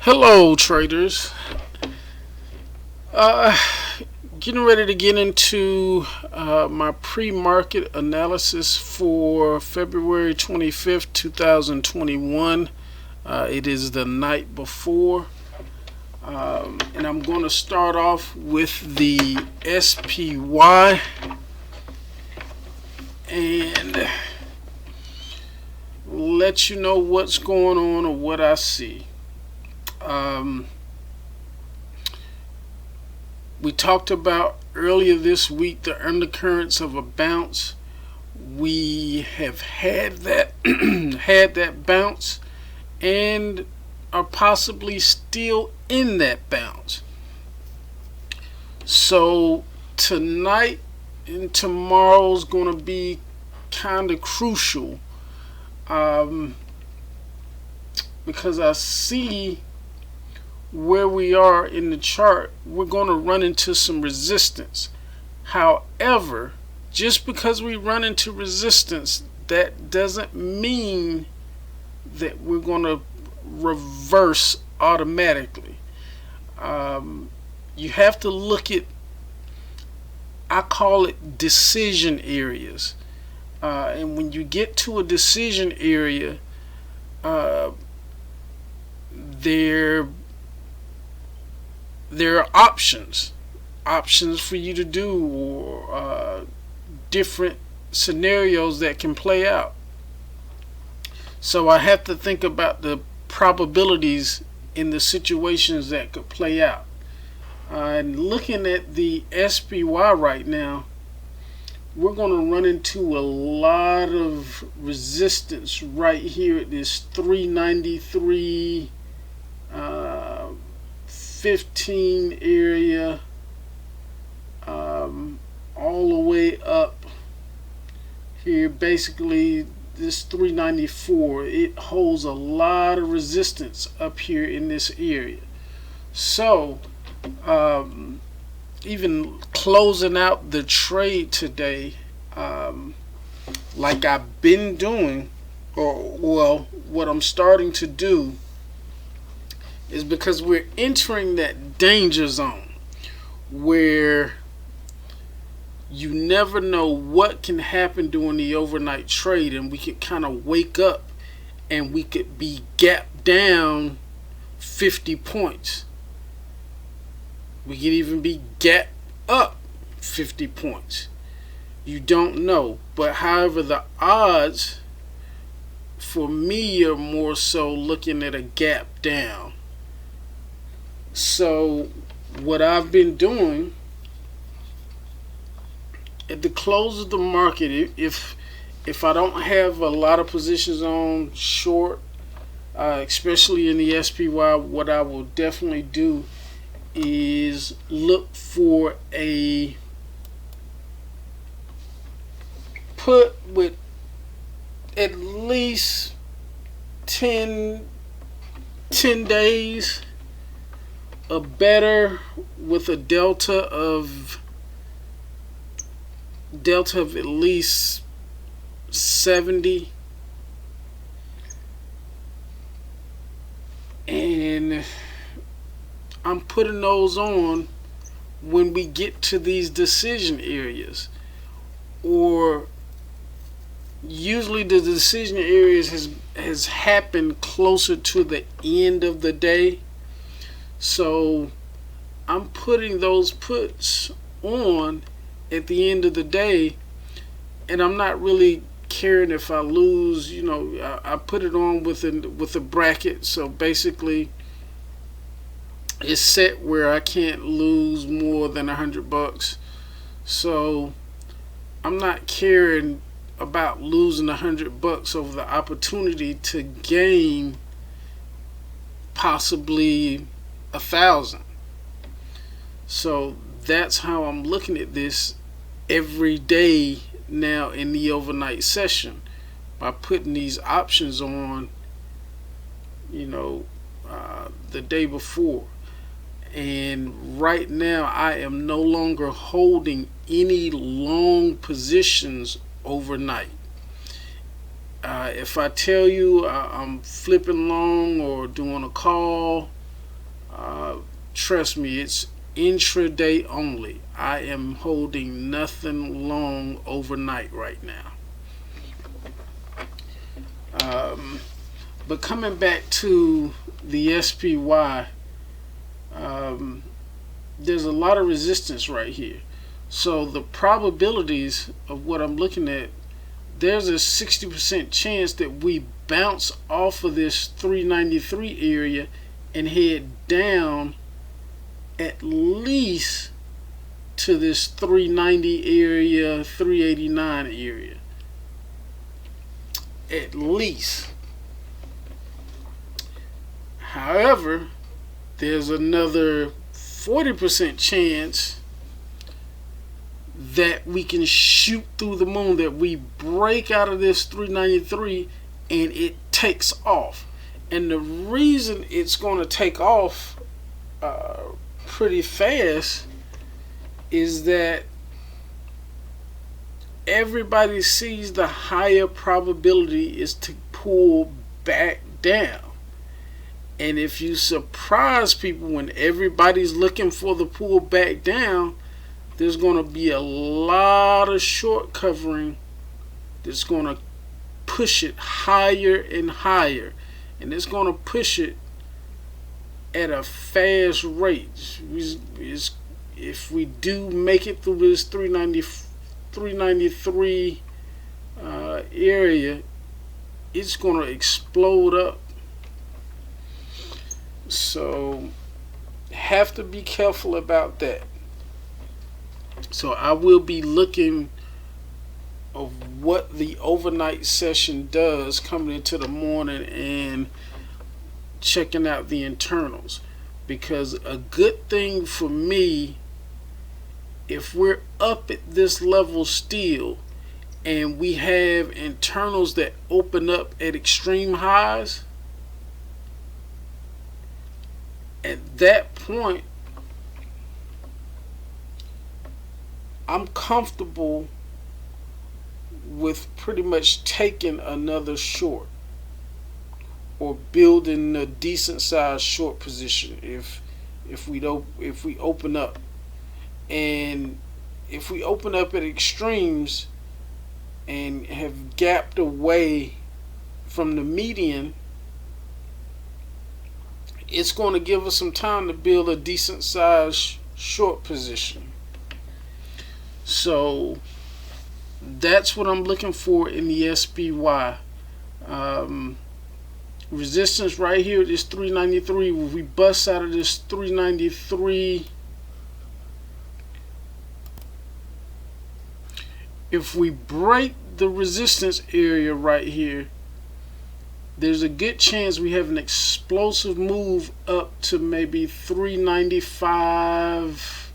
Hello, traders. Uh, Getting ready to get into my pre-market analysis for February 25th, 2021. It is the night before. And I'm going to start off with the SPY and let you know what's going on or what I see. We talked about earlier this week the undercurrents of a bounce. We have had that had that bounce and are possibly still in that bounce. So tonight and tomorrow's going to be kind of crucial because I see where we are in the chart. We're going to run into some resistance. However, just because we run into resistance, that doesn't mean that we're going to reverse automatically. You have to look at, I call it decision areas. And when you get to a decision area, there are options for you to do, or different scenarios that can play out. So I have to think about the probabilities in the situations that could play out. And looking at the SPY right now, we're going to run into a lot of resistance right here at this 393 15 area, all the way up here. Basically this 394, it holds a lot of resistance up here in this area. So even closing out the trade today, like I've been doing, or well, what I'm starting to do, is because we're entering that danger zone where you never know what can happen during the overnight trade, and we could kind of wake up and we could be gapped down 50 points. We could even be gapped up 50 points. You don't know. But however, the odds for me are more so looking at a gap down. So what I've been doing at the close of the market, if I don't have a lot of positions on short, especially in the SPY, what I will definitely do is look for a put with at least 10 days, a better with a delta of at least 70, and I'm putting those on when we get to these decision areas, or usually the decision areas has happened closer to the end of the day. So I'm putting those puts on at the end of the day, and I'm not really caring if I lose. I put it on with a bracket, so basically it's set where I can't lose more than $100. So I'm not caring about losing $100 over the opportunity to gain possibly 1,000. So that's how I'm looking at this every day now in the overnight session, by putting these options on the day before. And right now I am no longer holding any long positions overnight. If I tell you I'm flipping long or doing a call, Uh, Trust me, it's intraday only. I am holding nothing long overnight right now. Um, but coming back to the SPY, um, there's a lot of resistance right here. So the probabilities of what I'm looking at, there's a 60% chance that we bounce off of this 393 area and head down at least to this 390 area, 389 area. At least. However, there's another 40% chance that we can shoot through the moon, that we break out of this 393 and it takes off. And the reason it's going to take off pretty fast is that everybody sees the higher probability is to pull back down. And if you surprise people when everybody's looking for the pull back down, there's going to be a lot of short covering that's going to push it higher and higher. And it's going to push it at a fast rate. If we do make it through this 393 area, it's going to explode up. So have to be careful about that. So I will be looking of what the overnight session does coming into the morning and checking out the internals, because a good thing for me, if we're up at this level still and we have internals that open up at extreme highs, at that point I'm comfortable with pretty much taking another short or building a decent sized short position if we open up. And if we open up at extremes and have gapped away from the median, it's going to give us some time to build a decent sized short position. So that's what I'm looking for in the SPY. Resistance right here is 393. If we bust out of this 393, if we break the resistance area right here, there's a good chance we have an explosive move up to maybe 395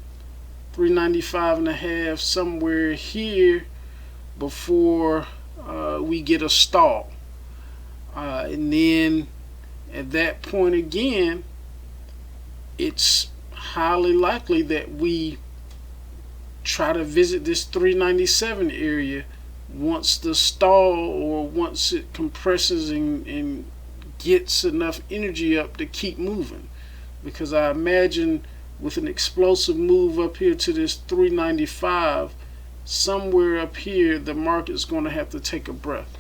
and a half, somewhere here, before we get a stall. And then at that point again, it's highly likely that we try to visit this 397 area once the stall, or once it compresses and gets enough energy up to keep moving. Because I imagine with an explosive move up here to this 395, somewhere up here the market's going to have to take a breath.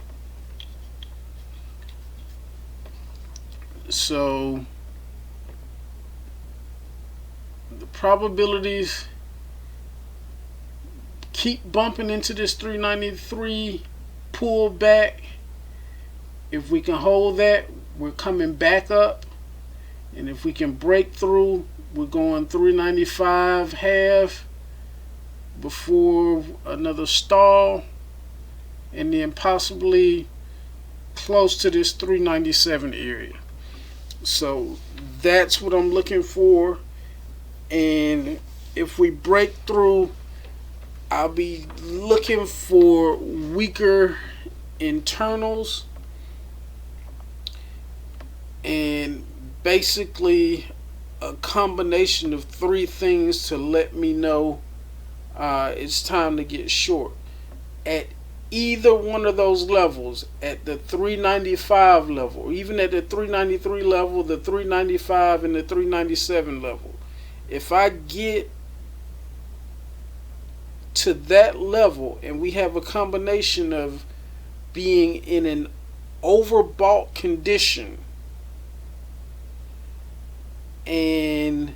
So the probabilities keep bumping into this 393, pull back. If we can hold that, we're coming back up. And if we can break through, we're going 395 half before another stall, and then possibly close to this 397 area. So that's what I'm looking for. And if we break through, I'll be looking for weaker internals and basically a combination of three things to let me know it's time to get short. At either one of those levels, at the 395 level, even at the 393 level, the 395 and the 397 level, if I get to that level and we have a combination of being in an overbought condition and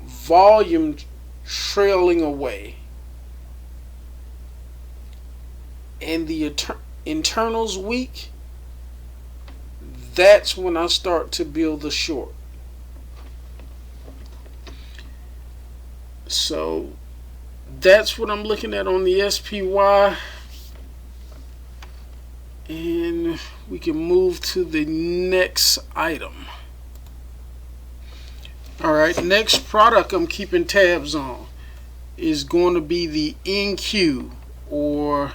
volume trailing away, and the internals weak, that's when I start to build the short. So that's what I'm looking at on the SPY. And we can move to the next item. Alright, next product I'm keeping tabs on is going to be the NQ, or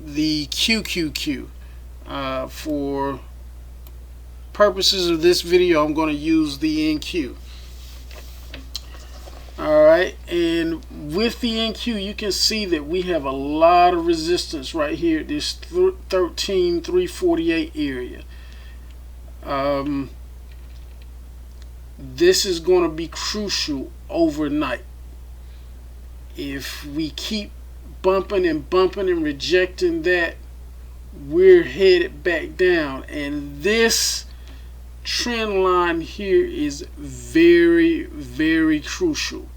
the QQQ. For purposes of this video, I'm going to use the NQ. Alright, and with the NQ, you can see that we have a lot of resistance right here at this 13,348 area. This is going to be crucial overnight. If we keep bumping and rejecting that, we're headed back down. And this trend line here is very, very crucial.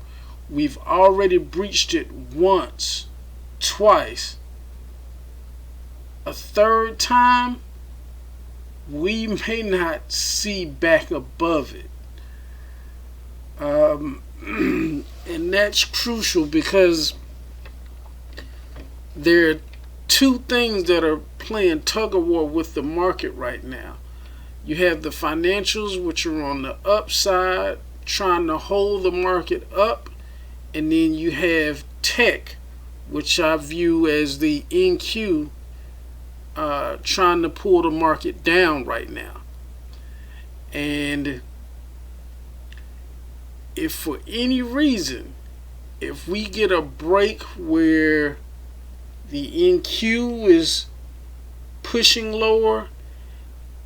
We've already breached it once, twice, a third time. We may not see back above it. And that's crucial because there are two things that are playing tug of war with the market right now. You have the financials, which are on the upside, trying to hold the market up, and then you have tech, which I view as the NQ, trying to pull the market down right now. And if for any reason, if we get a break where the NQ is pushing lower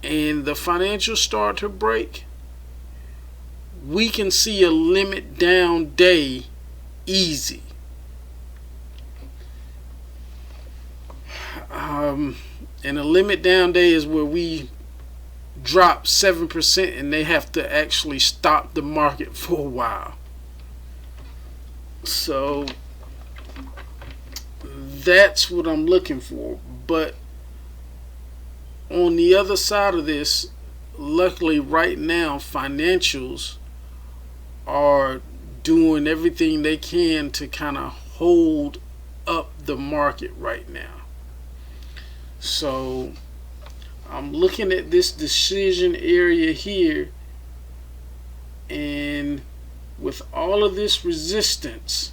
and the financials start to break, we can see a limit down day easy. And a limit down day is where we drop 7% and they have to actually stop the market for a while. So that's what I'm looking for. But on the other side of this, luckily right now, financials are doing everything they can to kind of hold up the market right now. So I'm looking at this decision area here, and with all of this resistance,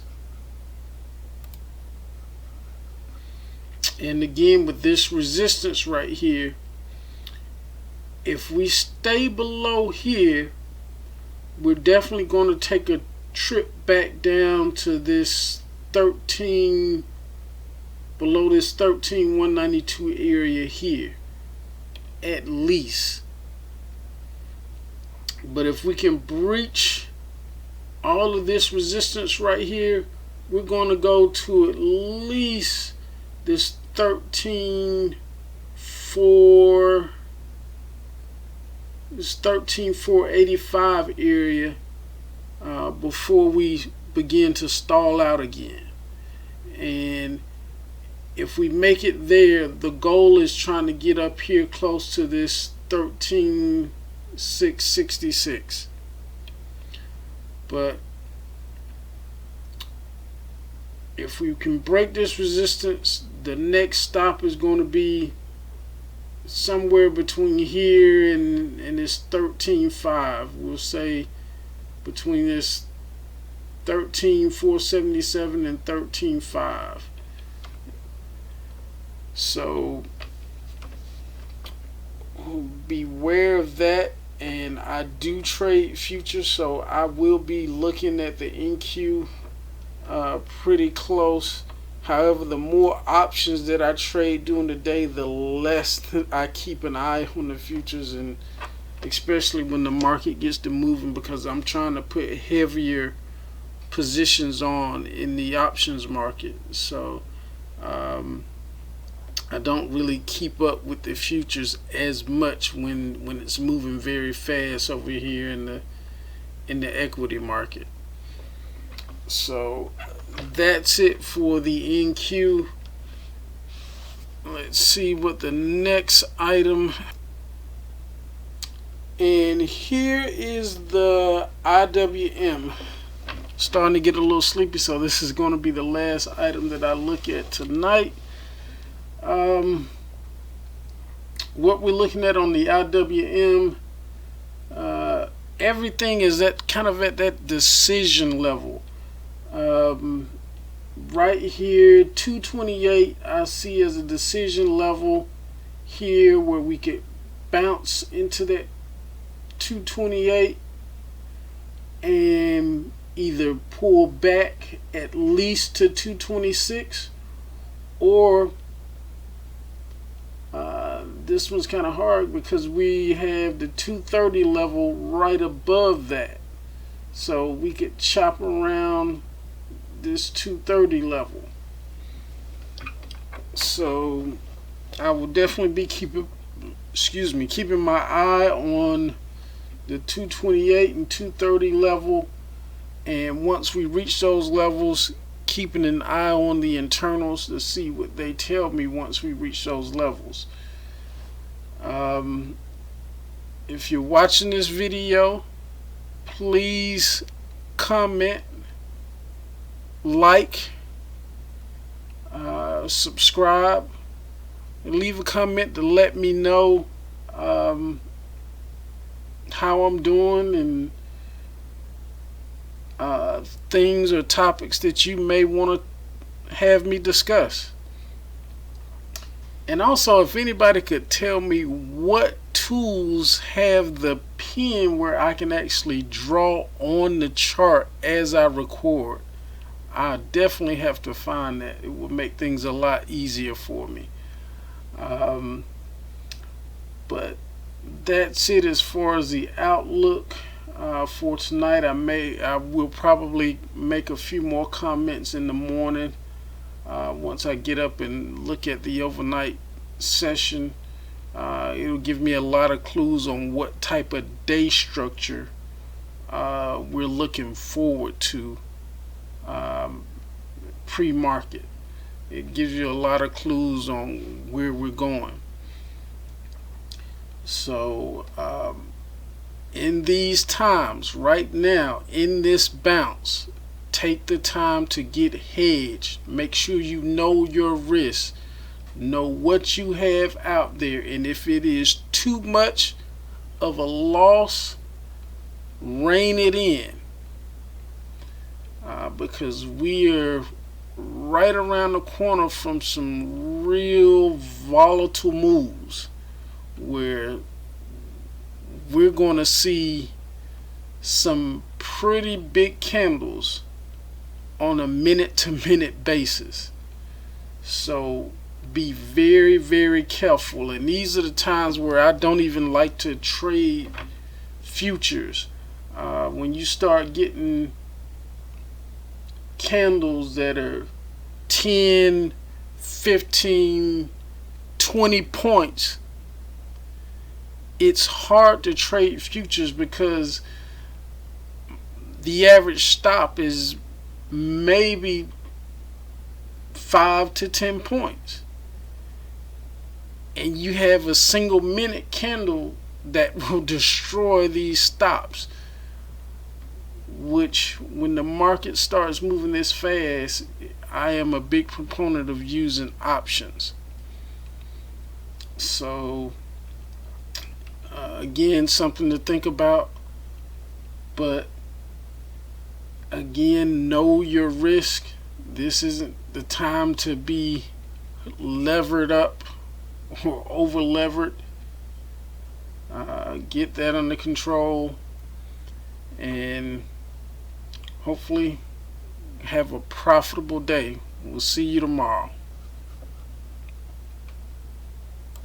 and again with this resistance right here, if we stay below here, we're definitely going to take a trip back down to this 13, below this 13,192 area here, at least. But if we can breach all of this resistance right here, we're going to go to at least this 13,485 area before we begin to stall out again. And if we make it there, the goal is trying to get up here close to this 13,666. But if we can break this resistance, the next stop is going to be somewhere between here and this 13.5. We'll say between this 13,477 and 13.5. So beware of that. And I do trade futures, so I will be looking at the NQ pretty close. However, the more options that I trade during the day, the less I keep an eye on the futures, and especially when the market gets to moving, because I'm trying to put heavier positions on in the options market. So I don't really keep up with the futures as much when it's moving very fast over here in the equity market. So that's it for the NQ. Let's see what the next item. And here is the IWM. Starting to get a little sleepy, so this is going to be the last item that I look at tonight. What we're looking at on the IWM, everything is at kind of at that decision level. Right here, 228 I see as a decision level here, where we could bounce into that 228 and either pull back at least to 226, or this one's kind of hard because we have the 230 level right above that, so we could chop around this 230 level. So I will definitely be keeping my eye on the 228 and 230 level, and once we reach those levels, keeping an eye on the internals to see what they tell me once we reach those levels. If you're watching this video, please comment, like, subscribe, and leave a comment to let me know how I'm doing, and things or topics that you may want to have me discuss. And also, if anybody could tell me what tools have the pen where I can actually draw on the chart as I record, I definitely have to find that. It would make things a lot easier for me. But that's it as far as the outlook for tonight. I will probably make a few more comments in the morning once I get up and look at the overnight session. It'll give me a lot of clues on what type of day structure we're looking forward to pre-market. It gives you a lot of clues on where we're going. So in these times right now, in this bounce, take the time to get hedged. Make sure you know your risk, know what you have out there, and if it is too much of a loss, rein it in, because we are right around the corner from some real volatile moves where we're going to see some pretty big candles on a minute-to-minute basis. So be very, very careful. And these are the times where I don't even like to trade futures. When you start getting candles that are 10, 15, 20 points, it's hard to trade futures because the average stop is maybe 5 to 10 points, and you have a single minute candle that will destroy these stops, which when the market starts moving this fast, I am a big proponent of using options. So again, something to think about, but again, know your risk. This isn't the time to be levered up or over levered. Get that under control, and hopefully have a profitable day We'll see you tomorrow.